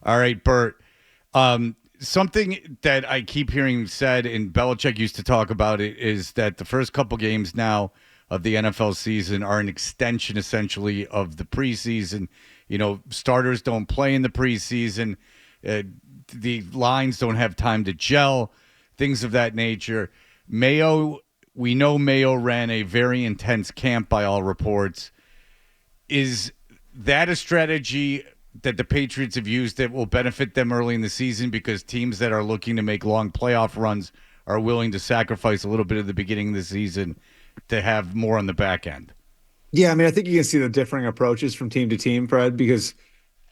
All right, Bert. Something that I keep hearing said, and Belichick used to talk about it, is that the first couple games now of the NFL season are an extension, essentially, of the preseason. Starters don't play in the preseason. Uh, the lines don't have time to gel, things of that nature. Mayo, we know Mayo ran a very intense camp by all reports. Is that a strategy that the Patriots have used that will benefit them early in the season because teams that are looking to make long playoff runs are willing to sacrifice a little bit at the beginning of the season to have more on the back end? Yeah, I mean, I think you can see the differing approaches from team to team, Fred, because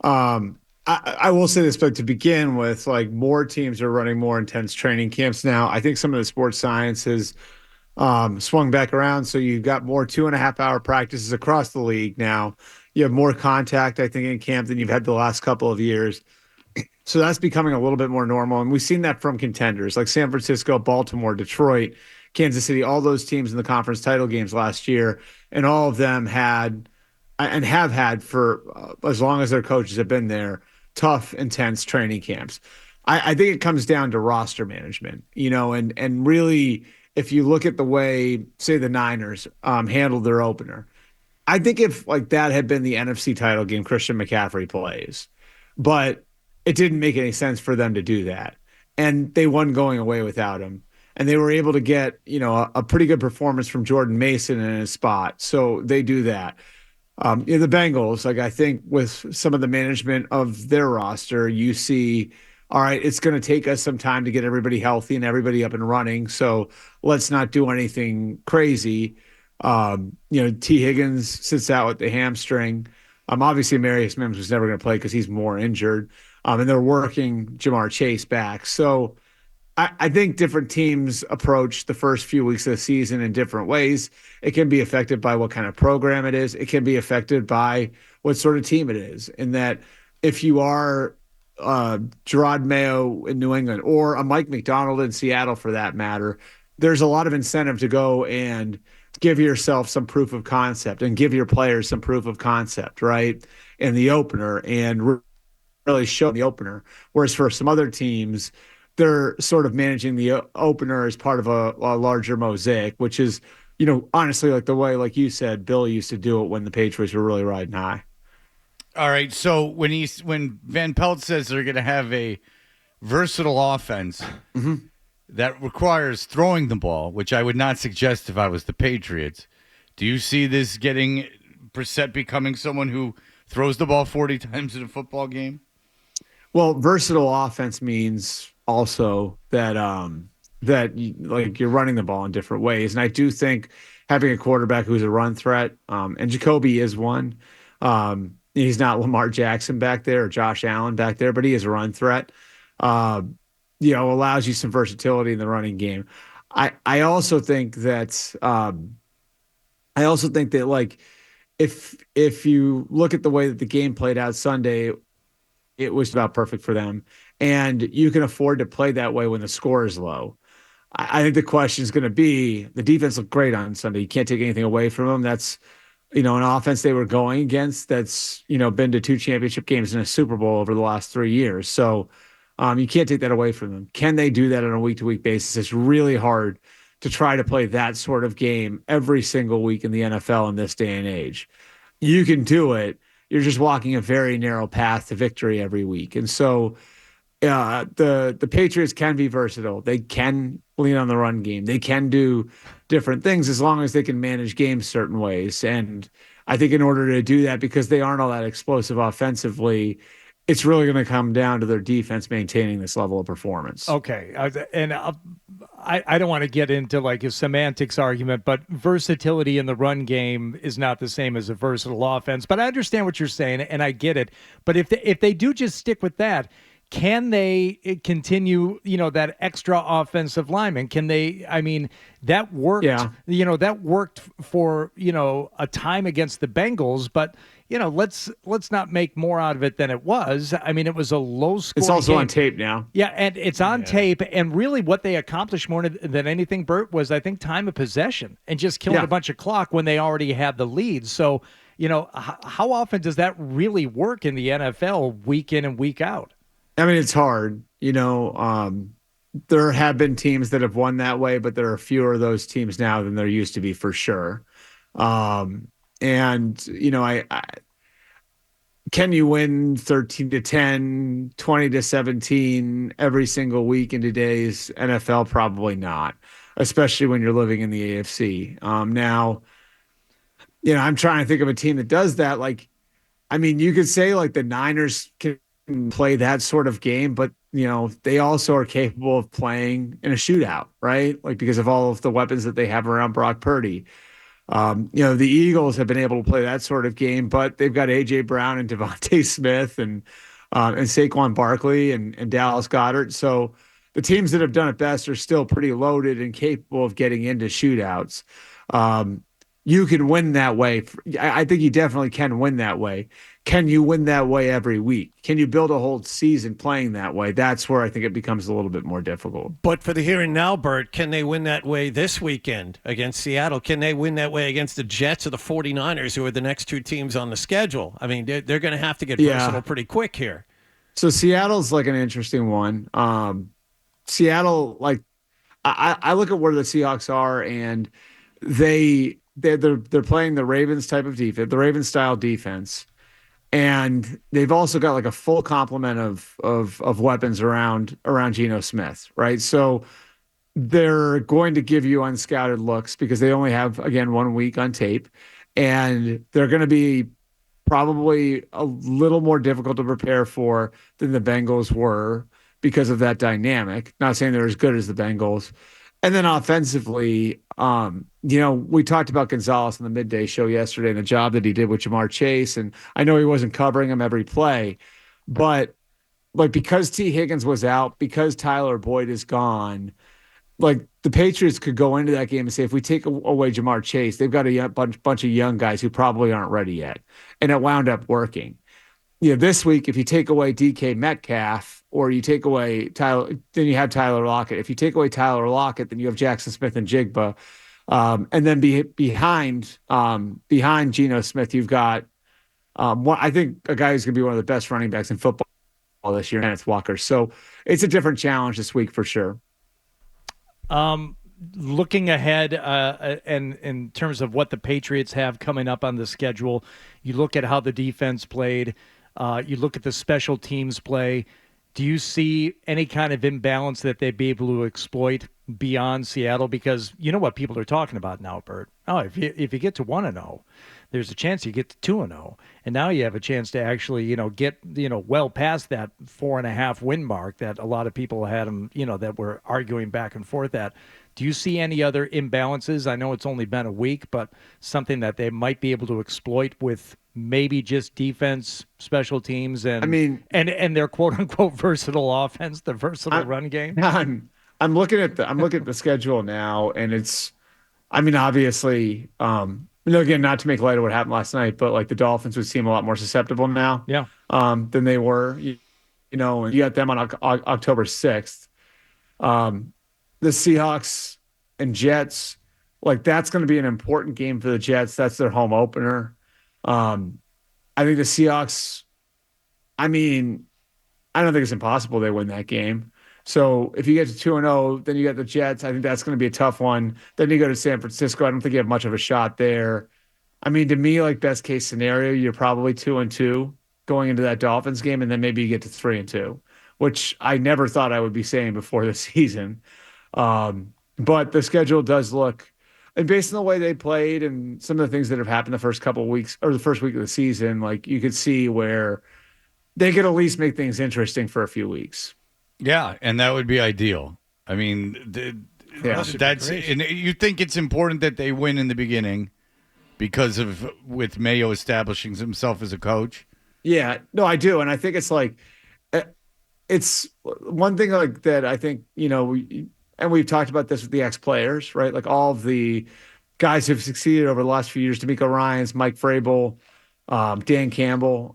I will say this, but to begin with, like more teams are running more intense training camps now. I think some of the sports science has swung back around. So you've got more 2.5 hour practices across the league now. You have more contact, I think, in camp than you've had the last couple of years. So that's becoming a little bit more normal. And we've seen that from contenders like San Francisco, Baltimore, Detroit, Kansas City, all those teams in the conference title games last year. And all of them had and have had for as long as their coaches have been there, tough, intense training camps. I think it comes down to roster management, and really, if you look at the way, say, the Niners handled their opener, I think if like that had been the NFC title game, Christian McCaffrey plays, but it didn't make any sense for them to do that, and they won going away without him, and they were able to get a pretty good performance from Jordan Mason in his spot, so they do that. The Bengals, like I think with some of the management of their roster, you see, all right, it's going to take us some time to get everybody healthy and everybody up and running. So let's not do anything crazy. T. Higgins sits out with the hamstring. Obviously, Marius Mims was never going to play because he's more injured. And they're working Jamar Chase back. So I think different teams approach the first few weeks of the season in different ways. It can be affected by what kind of program it is. It can be affected by what sort of team it is. In that, if you are Gerard Mayo in New England or a Mike McDonald in Seattle, for that matter, there's a lot of incentive to go and give yourself some proof of concept and give your players some proof of concept, right? In the opener and really show the opener. Whereas for some other teams, they're sort of managing the opener as part of a larger mosaic, which is, honestly, like the way, like you said, Bill used to do it when the Patriots were really riding high. All right. So when Van Pelt says they're going to have a versatile offense Mm-hmm. that requires throwing the ball, which I would not suggest if I was the Patriots, do you see this getting Brissett becoming someone who throws the ball 40 times in a football game? Well, versatile offense means also that like you're running the ball in different ways, and I do think having a quarterback who's a run threat, and Jacoby is one. He's not Lamar Jackson back there or Josh Allen back there, but he is a run threat. Uh, Allows you some versatility in the running game. I also think that like if you look at the way that the game played out Sunday, it was about perfect for them. And you can afford to play that way when the score is low. I think the question is going to be the defense looked great on Sunday. You can't take anything away from them. That's, an offense they were going against that's, been to two championship games and a Super Bowl over the last 3 years. So you can't take that away from them. Can they do that on a week to week basis? It's really hard to try to play that sort of game every single week in the NFL in this day and age. You can do it. You're just walking a very narrow path to victory every week. And so the Patriots can be versatile. They can lean on the run game. They can do different things as long as they can manage games certain ways. And I think in order to do that, because they aren't all that explosive offensively, it's really going to come down to their defense maintaining this level of performance. Okay, I don't want to get into like a semantics argument, but versatility in the run game is not the same as a versatile offense. But I understand what you're saying, and I get it. But if they do just stick with that, can they continue, that extra offensive lineman? Can they, I mean, that worked, Yeah. That worked for, a time against the Bengals, but, let's not make more out of it than it was. I mean, it was a low score. It's also game. on tape now. Yeah, and it's on tape. And really what they accomplished more than anything, Bert, was I think time of possession and just killing a bunch of clock when they already had the lead. So, how often does that really work in the NFL week in and week out? I mean, it's hard, there have been teams that have won that way, but there are fewer of those teams now than there used to be for sure. Um, and I can you win 13 to 10, 20 to 17 every single week in today's NFL? Probably not, especially when you're living in the AFC. Now, I'm trying to think of a team that does that. Like, I mean, you could say like the Niners can play that sort of game, but they also are capable of playing in a shootout, right? Like because of all of the weapons that they have around Brock Purdy. The Eagles have been able to play that sort of game, but they've got AJ Brown and Devontae Smith and Saquon Barkley and Dallas Goedert. So the teams that have done it best are still pretty loaded and capable of getting into shootouts. Um, you can win that way. I think you definitely can win that way. Can you win that way every week? Can you build a whole season playing that way? That's where I think it becomes a little bit more difficult. But for the here and now, Bert, can they win that way this weekend against Seattle? Can they win that way against the Jets or the 49ers, who are the next two teams on the schedule? I mean, they're going to have to get versatile pretty quick here. So Seattle's like an interesting one. Seattle, like I look at where the Seahawks are, and they're playing the Ravens type of defense, the Ravens style defense, and they've also got like a full complement of weapons around Geno Smith, right? So they're going to give you unscouted looks because they only have again 1 week on tape, and they're going to be probably a little more difficult to prepare for than the Bengals were because of that dynamic. Not saying they're as good as the Bengals. And then offensively, we talked about Gonzalez in the midday show yesterday and the job that he did with Jamar Chase. And I know he wasn't covering him every play, but like because T. Higgins was out, because Tyler Boyd is gone, like the Patriots could go into that game and say, if we take away Jamar Chase, they've got a bunch of young guys who probably aren't ready yet. And it wound up working. This week, if you take away DK Metcalf or you take away Tyler, then you have Tyler Lockett. If you take away Tyler Lockett, then you have Jackson Smith and Jigba. And then behind Geno Smith, you've got I think a guy who's going to be one of the best running backs in football this year, and it's Walker. So it's a different challenge this week for sure. Looking ahead, and in terms of what the Patriots have coming up on the schedule, you look at how the defense played, you look at the special teams play. Do you see any kind of imbalance that they'd be able to exploit beyond Seattle? Because you know what people are talking about now, Bert. Oh, if you get to 1-0, there's a chance you get to 2-0, and now you have a chance to actually get well past that 4.5 win mark that a lot of people had them that were arguing back and forth at. Do you see any other imbalances? I know it's only been a week, but something that they might be able to exploit with maybe just defense, special teams, and and their quote unquote versatile offense, the versatile run game. I'm looking at the schedule now, and it's, obviously, again, not to make light of what happened last night, but like the Dolphins would seem a lot more susceptible now, than they were. And you got them on October 6th. The Seahawks and Jets, like that's going to be an important game for the Jets. That's their home opener. I think the Seahawks, I don't think it's impossible they win that game. So if you get to 2-0, then you got the Jets. I think that's going to be a tough one. Then you go to San Francisco. I don't think you have much of a shot there. To me, like best case scenario, you're probably 2-2 going into that Dolphins game, and then maybe you get to 3-2, which I never thought I would be saying before the season. But the schedule does look, and based on the way they played and some of the things that have happened the first couple of weeks or the first week of the season, like you could see where they could at least make things interesting for a few weeks. Yeah, and that would be ideal. That's and you think it's important that they win in the beginning because of with Mayo establishing himself as a coach. Yeah, no, I do, and I think it's like it's one thing like that. I think and we've talked about this with the ex-players, right? Like all of the guys who've succeeded over the last few years, D'Amico Ryans, Mike Vrabel, Dan Campbell,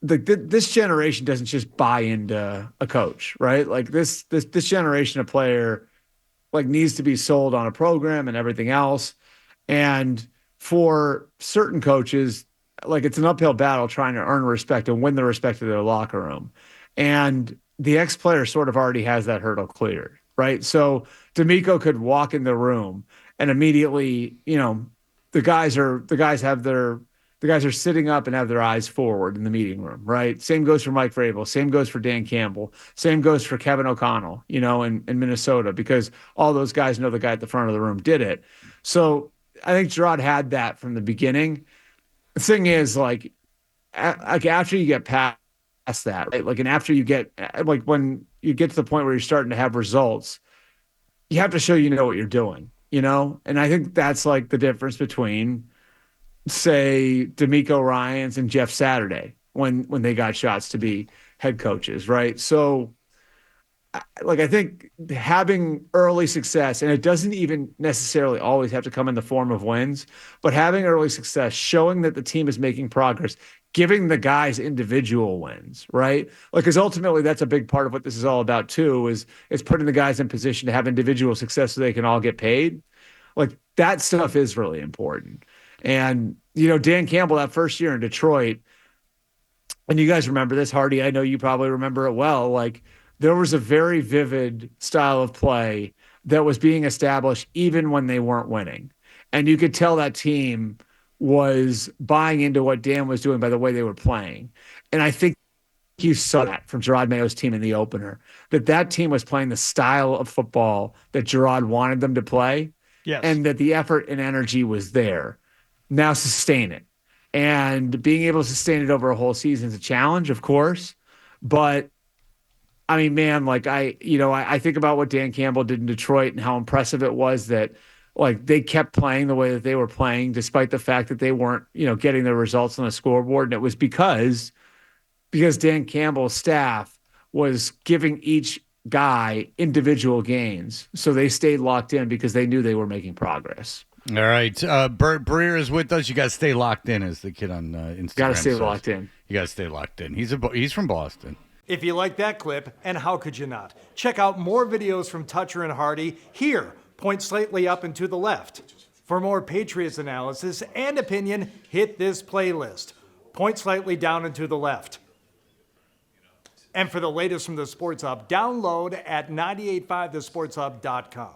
this generation doesn't just buy into a coach, right? Like this generation of player like needs to be sold on a program and everything else. And for certain coaches, like it's an uphill battle trying to earn respect and win the respect of their locker room. And the ex-player sort of already has that hurdle cleared, right? So D'Amico could walk in the room and immediately, the guys are sitting up and have their eyes forward in the meeting room, right? Same goes for Mike Vrabel. Same goes for Dan Campbell. Same goes for Kevin O'Connell, in Minnesota, because all those guys know the guy at the front of the room did it. So I think Gerard had that from the beginning. The thing is, like after you get past that, right? Like, and after you get, like, when you get to the point where you're starting to have results, you have to show you know what you're doing, And I think that's like the difference between, say, D'Amico Ryans and Jeff Saturday when they got shots to be head coaches, right? So, like, I think having early success, and it doesn't even necessarily always have to come in the form of wins, but having early success, showing that the team is making progress, giving the guys individual wins, right? Like, because ultimately that's a big part of what this is all about too, is putting the guys in position to have individual success so they can all get paid. Like, that stuff is really important. And, Dan Campbell, that first year in Detroit, and you guys remember this, Hardy, I know you probably remember it well, like, there was a very vivid style of play that was being established even when they weren't winning. And you could tell that team was buying into what Dan was doing by the way they were playing. And I think you saw that from Gerard Mayo's team in the opener, that team was playing the style of football that Gerard wanted them to play. Yes. And that the effort and energy was there. Now sustain it. And being able to sustain it over a whole season is a challenge, of course. But I mean, man, like I think about what Dan Campbell did in Detroit and how impressive it was that, like, they kept playing the way that they were playing, despite the fact that they weren't, getting their results on the scoreboard. And it was because Dan Campbell's staff was giving each guy individual gains. So they stayed locked in because they knew they were making progress. All right. Breer is with us. You got to stay locked in, as the kid on Instagram Got to stay says. locked in. You got to stay locked in. He's from Boston. If you like that clip, and how could you not? Check out more videos from Toucher and Hardy here. Point slightly up and to the left. For more Patriots analysis and opinion, hit this playlist. Point slightly down and to the left. And for the latest from the Sports Hub, download at 985thesportshub.com.